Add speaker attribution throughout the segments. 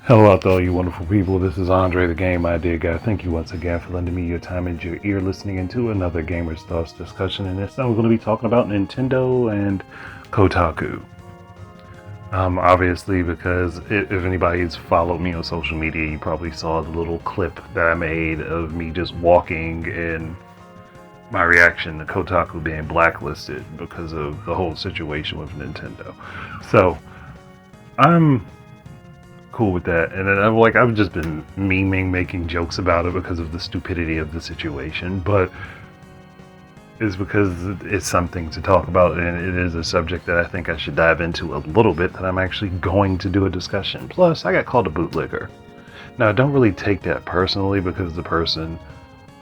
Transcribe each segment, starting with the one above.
Speaker 1: Hello out there, all you wonderful people. This is Andre, the Game Idea Guy. Thank you once again for lending me your time and your ear listening into another Gamer's Thoughts discussion. And this time we're going to be talking about Nintendo and Kotaku. Obviously, because if anybody's followed me on social media, you probably saw the little clip that I made of me just walking and my reaction to Kotaku being blacklisted because of the whole situation with Nintendo. So, I'm cool with that, and then I've just been memeing, making jokes about it because of the stupidity of the situation, but it's because it's something to talk about, and it is a subject that I think I should dive into a little bit, that I'm actually going to do a discussion. Plus, I got called a bootlicker. Now, I don't really take that personally because the person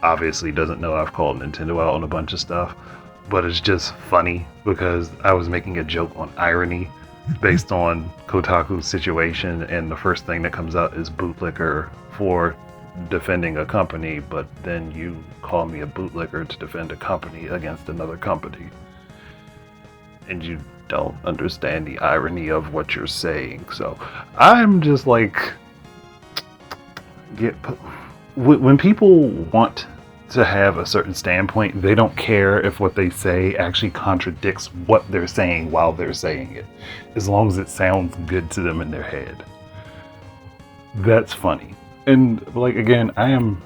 Speaker 1: obviously doesn't know I've called Nintendo out on a bunch of stuff, but it's just funny because I was making a joke on irony based on Kotaku's situation, and the first thing that comes out is bootlicker for defending a company, but then you call me a bootlicker to defend a company against another company, and you don't understand the irony of what you're saying. So I'm just like, when people want to have a certain standpoint, they don't care if what they say actually contradicts what they're saying while they're saying it, as long as it sounds good to them in their head. That's funny. And again, I'm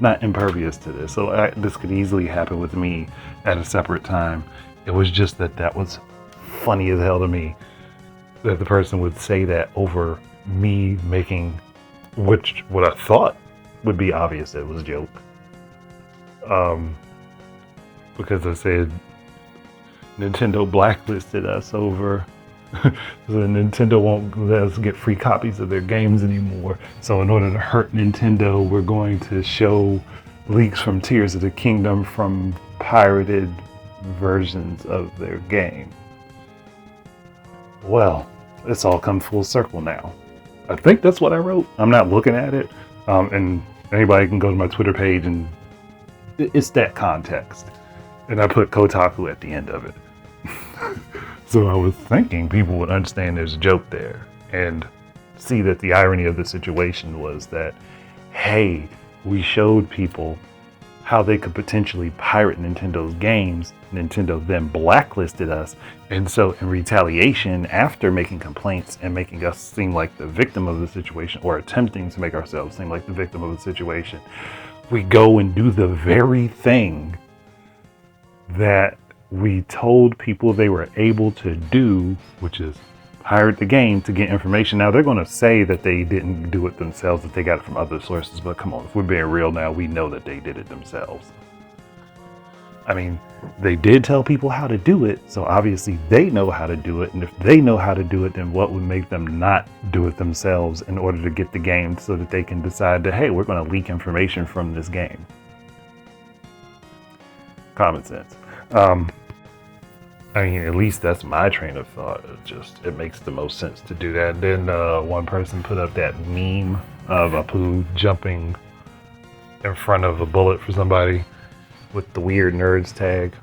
Speaker 1: not impervious to this, so this could easily happen with me at a separate time. It was just that was funny as hell to me, that the person would say that over me making what I thought would be obvious that it was a joke. Because I said Nintendo blacklisted us over so Nintendo won't let us get free copies of their games anymore. So in order to hurt Nintendo, we're going to show leaks from Tears of the Kingdom from pirated versions of their game. Well, it's all come full circle now. I think that's what I wrote. I'm not looking at it. And anybody can go to my Twitter page, and it's that context. And I put Kotaku at the end of it. So I was thinking people would understand there's a joke there and see that the irony of the situation was that, hey, we showed people how they could potentially pirate Nintendo's games. Nintendo then blacklisted us. And so in retaliation, after making complaints and making us seem like the victim of the situation, or attempting to make ourselves seem like the victim of the situation, we go and do the very thing that we told people they were able to do, which is pirate the game to get information. Now, they're going to say that they didn't do it themselves, that they got it from other sources, but come on, if we're being real now, we know that they did it themselves. I mean, they did tell people how to do it, so obviously they know how to do it, and if they know how to do it, then what would make them not do it themselves in order to get the game so that they can decide that, hey, we're going to leak information from this game? Common sense. I mean, at least that's my train of thought. It makes the most sense to do that. And then one person put up that meme of Apu jumping in front of a bullet for somebody with the weird nerds tag,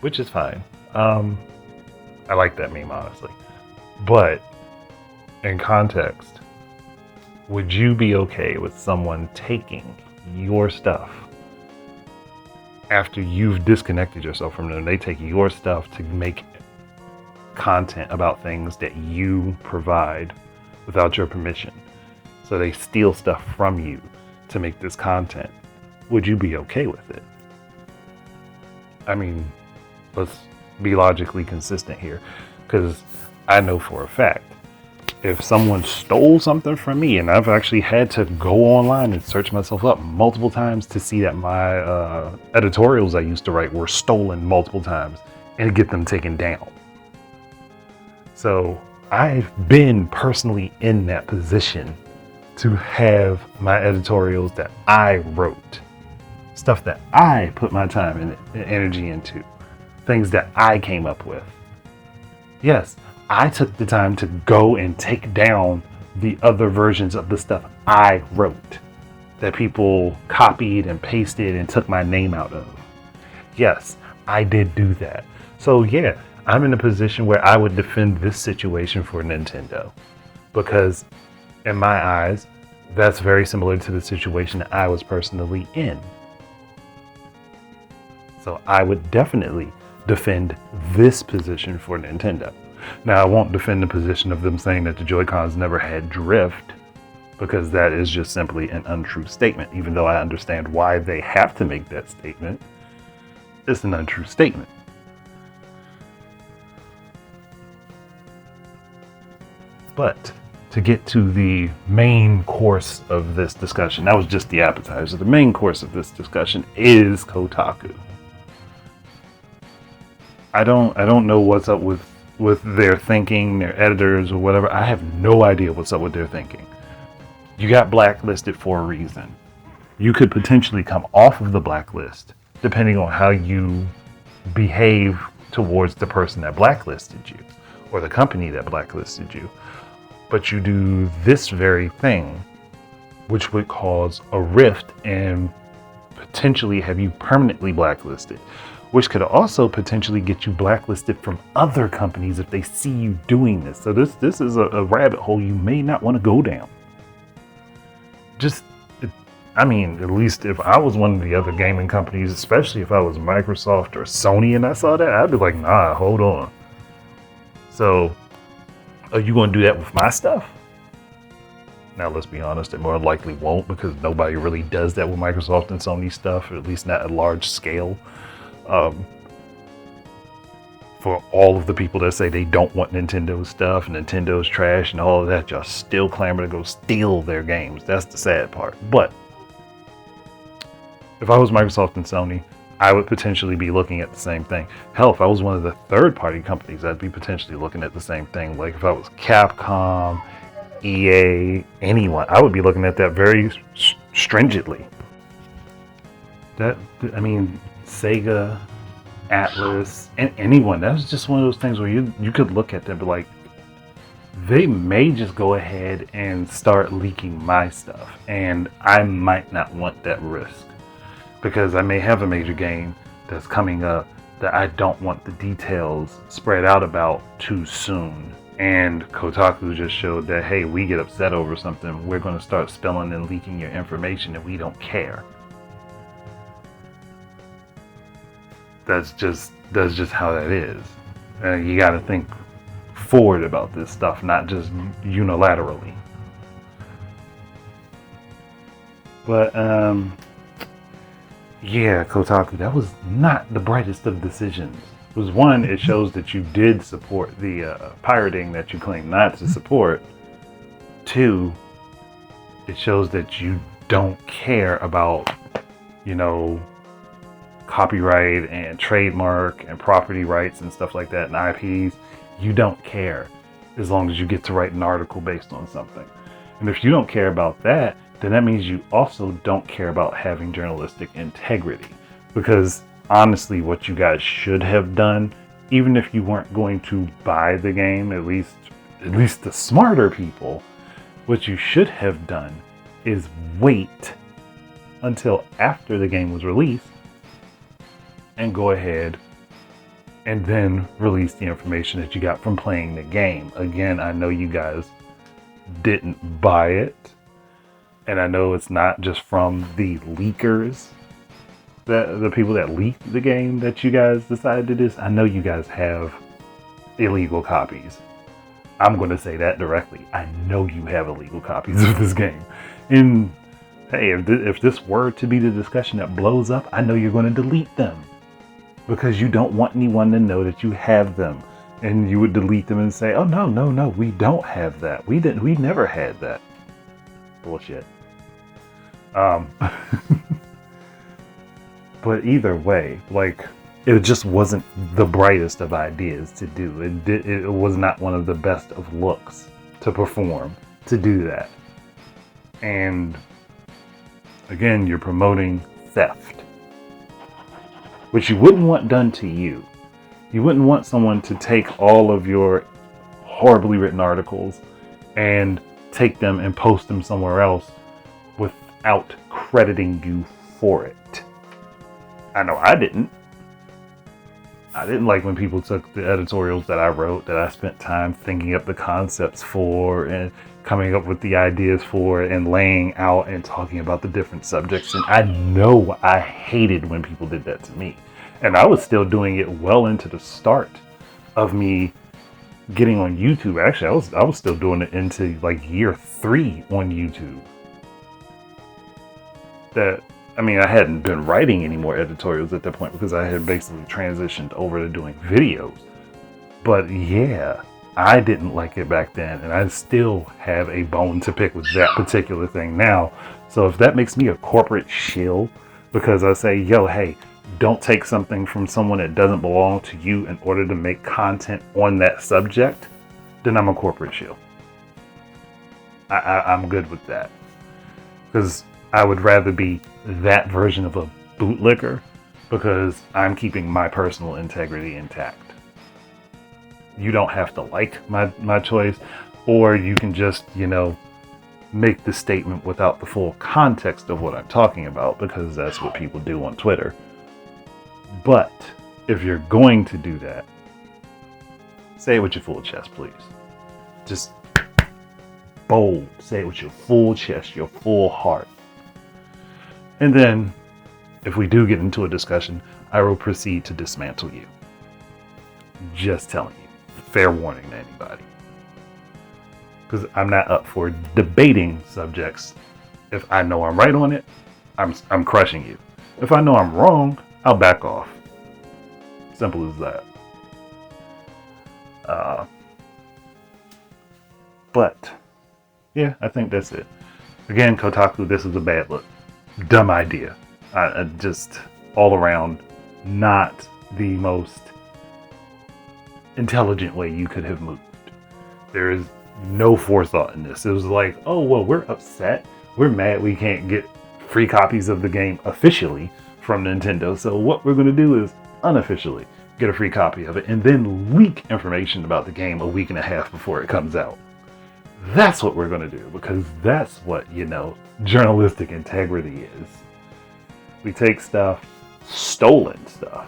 Speaker 1: which is fine. I like that meme, honestly. But in context, would you be okay with someone taking your stuff after you've disconnected yourself from them? They take your stuff to make content about things that you provide without your permission. So they steal stuff from you to make this content. Would you be okay with it? I mean, let's be logically consistent here, because I know for a fact, if someone stole something from me, and I've actually had to go online and search myself up multiple times to see that my editorials I used to write were stolen multiple times and get them taken down. So I've been personally in that position to have my editorials that I wrote, stuff that I put my time and energy into, things that I came up with. Yes, I took the time to go and take down the other versions of the stuff I wrote that people copied and pasted and took my name out of. Yes, I did do that. So yeah, I'm in a position where I would defend this situation for Nintendo, because in my eyes, that's very similar to the situation I was personally in. So I would definitely defend this position for Nintendo. Now, I won't defend the position of them saying that the Joy-Cons never had drift, because that is just simply an untrue statement. Even though I understand why they have to make that statement, it's an untrue statement. But to get to the main course of this discussion, that was just the appetizer. The main course of this discussion is Kotaku. I don't know what's up with their thinking, their editors or whatever. I have no idea what's up with their thinking. You got blacklisted for a reason. You could potentially come off of the blacklist depending on how you behave towards the person that blacklisted you or the company that blacklisted you. But you do this very thing, which would cause a rift and potentially have you permanently blacklisted, which could also potentially get you blacklisted from other companies if they see you doing this. So this is a rabbit hole you may not want to go down. At least if I was one of the other gaming companies, especially if I was Microsoft or Sony and I saw that, I'd be like, nah, hold on. So, are you going to do that with my stuff? Now, let's be honest, it more likely won't, because nobody really does that with Microsoft and Sony stuff, at least not at large scale. For all of the people that say they don't want Nintendo stuff, Nintendo's trash and all of that, y'all still clamor to go steal their games. That's the sad part. But if I was Microsoft and Sony, I would potentially be looking at the same thing. Hell, if I was one of the third-party companies, I'd be potentially looking at the same thing. Like if I was Capcom, EA, anyone, I would be looking at that very stringently. Sega, Atlas, and anyone. That was just one of those things where you could look at them and be like, they may just go ahead and start leaking my stuff, and I might not want that risk, because I may have a major game that's coming up that I don't want the details spread out about too soon. And Kotaku just showed that, hey, we get upset over something, we're going to start spilling and leaking your information, and we don't care. That's just how that is. You got to think forward about this stuff, not just unilaterally. But yeah, Kotaku, that was not the brightest of decisions. It was one, it shows that you did support the pirating that you claim not to support. Two, it shows that you don't care about, copyright and trademark and property rights and stuff like that and IPs. You don't care as long as you get to write an article based on something. And if you don't care about that, then that means you also don't care about having journalistic integrity. Because honestly, what you guys should have done, even if you weren't going to buy the game, at least the smarter people, what you should have done is wait until after the game was released and go ahead and then release the information that you got from playing the game. Again, I know you guys didn't buy it, and I know it's not just from the leakers, that the people that leaked the game, that you guys decided to do this. I know you guys have illegal copies. I'm going to say that directly. I know you have illegal copies of this game. And hey, if this were to be the discussion that blows up, I know you're going to delete them, because you don't want anyone to know that you have them. And you would delete them and say, oh, no, we don't have that. We never had that. Bullshit. But either way, it just wasn't the brightest of ideas to do. It was not one of the best of looks to perform, to do that. And again, you're promoting theft, which you wouldn't want done to you. You wouldn't want someone to take all of your horribly written articles and take them and post them somewhere else without crediting you for it. I know I didn't. I didn't like when people took the editorials that I wrote, that I spent time thinking up the concepts for and coming up with the ideas for and laying out and talking about the different subjects. And I know I hated when people did that to me. And I was still doing it well into the start of me getting on YouTube. Actually, I was still doing it into like year 3 on YouTube. I hadn't been writing any more editorials at that point because I had basically transitioned over to doing videos. But yeah, I didn't like it back then, and I still have a bone to pick with that particular thing now. So if that makes me a corporate shill because I say, yo, hey, don't take something from someone that doesn't belong to you in order to make content on that subject, then I'm a corporate shill. I'm good with that. Because I would rather be that version of a bootlicker because I'm keeping my personal integrity intact. You don't have to like my choice, or you can just, make the statement without the full context of what I'm talking about, because that's what people do on Twitter. But if you're going to do that, say it with your full chest, please. Just bold. Say it with your full chest, your full heart. And then, if we do get into a discussion, I will proceed to dismantle you. Just telling you. Fair warning to anybody. Because I'm not up for debating subjects. If I know I'm right on it, I'm crushing you. If I know I'm wrong, I'll back off. Simple as that. But, yeah, I think that's it. Again, Kotaku, this is a bad look. Dumb idea. Just all around not the most intelligent way you could have moved. There is no forethought in this. It was like, oh, well, we're upset. We're mad we can't get free copies of the game officially from Nintendo. So what we're going to do is unofficially get a free copy of it and then leak information about the game a week and a half before it comes out. That's what we're going to do, because that's what, journalistic integrity is. We take stuff, stolen stuff,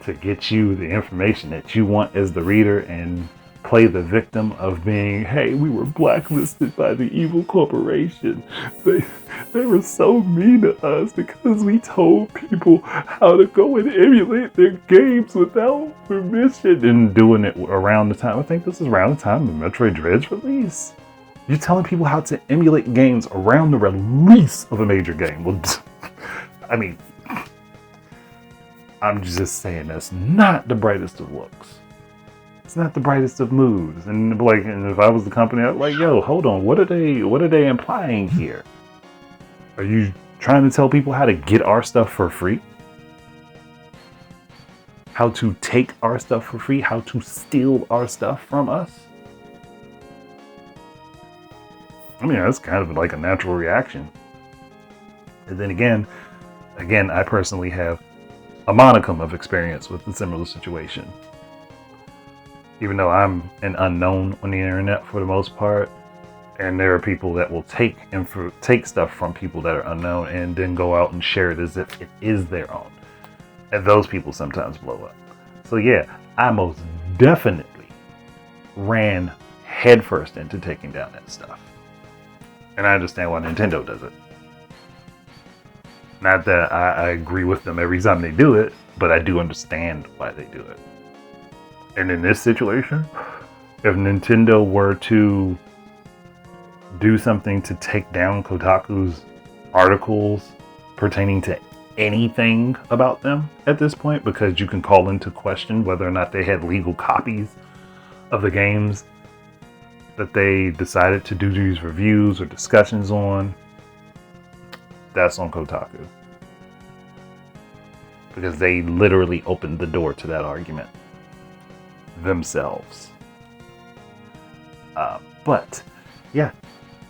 Speaker 1: to get you the information that you want as the reader and play the victim of being, hey, we were blacklisted by the evil corporation. They were so mean to us because we told people how to go and emulate their games without permission, and doing it around the time. I think this is around the time of Metroid Dread's release. You're telling people how to emulate games around the release of a major game. Well, I'm just saying that's not the brightest of looks. It's not the brightest of moods. And if I was the company, I'd be like, yo, hold on, what are they implying here? Are you trying to tell people how to get our stuff for free? How to take our stuff for free? How to steal our stuff from us? That's kind of like a natural reaction. And then again, I personally have a modicum of experience with a similar situation. Even though I'm an unknown on the internet for the most part, and there are people that will take stuff from people that are unknown and then go out and share it as if it is their own. And those people sometimes blow up. So yeah, I most definitely ran headfirst into taking down that stuff. And I understand why Nintendo does it. Not that I agree with them every time they do it, but I do understand why they do it. And in this situation, if Nintendo were to do something to take down Kotaku's articles pertaining to anything about them at this point, because you can call into question whether or not they had legal copies of the games that they decided to do these reviews or discussions on, that's on Kotaku. Because they literally opened the door to that argument themselves. But yeah,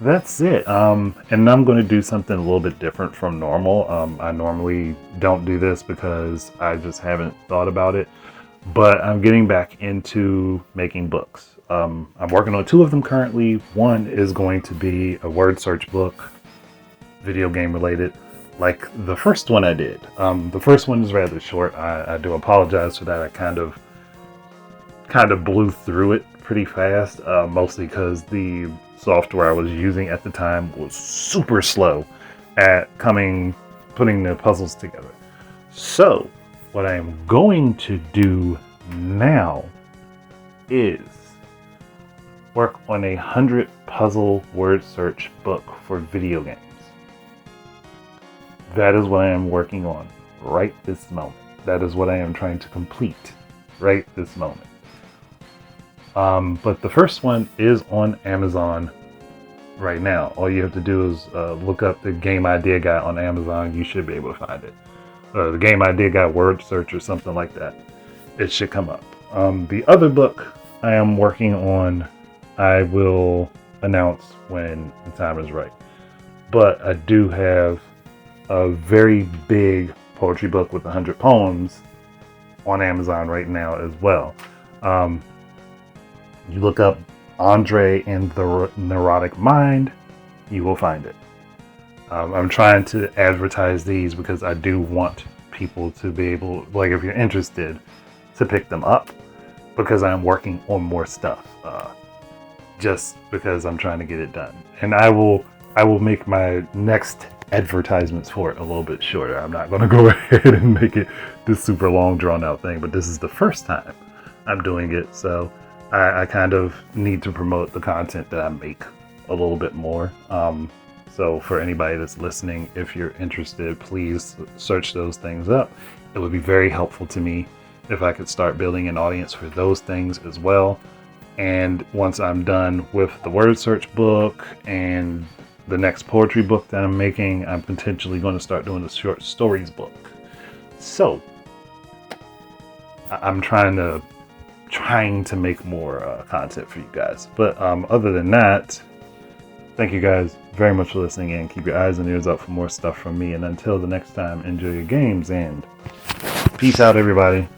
Speaker 1: that's it. And I'm going to do something a little bit different from normal. I normally don't do this because I just haven't thought about it. But I'm getting back into making books. I'm working on 2 of them currently. One is going to be a word search book, video game related. like the first one I did. The first one is rather short. I do apologize for that. I kind of blew through it pretty fast, mostly because the software I was using at the time was super slow at putting the puzzles together. So what I am going to do now is work on 100 puzzle word search book for video games. That is what I am working on right this moment. That is what I am trying to complete right this moment. But the first one is on Amazon right now. All you have to do is look up the Game Idea Guy on Amazon. You should be able to find it. The Game Idea Guy word search or something like that. It should come up. The other book I am working on, I will announce when the time is right. But I do have a very big poetry book with 100 poems on Amazon right now as well. You look up Andre and the Neurotic Mind, you will find it. I'm trying to advertise these because I do want people to be able, like if you're interested, to pick them up, because I'm working on more stuff, just because I'm trying to get it done. And I will make my next advertisements for it a little bit shorter. I'm not going to go ahead and make it this super long drawn out thing, but this is the first time I'm doing it, so I kind of need to promote the content that I make a little bit more. So for anybody that's listening, if you're interested, please search those things up. It would be very helpful to me if I could start building an audience for those things as well. And once I'm done with the word search book and the next poetry book that I'm making, I'm potentially going to start doing the short stories book. So I'm trying to make more content for you guys. But other than that, thank you guys very much for listening, and keep your eyes and ears out for more stuff from me. And until the next time, enjoy your games and peace out, everybody.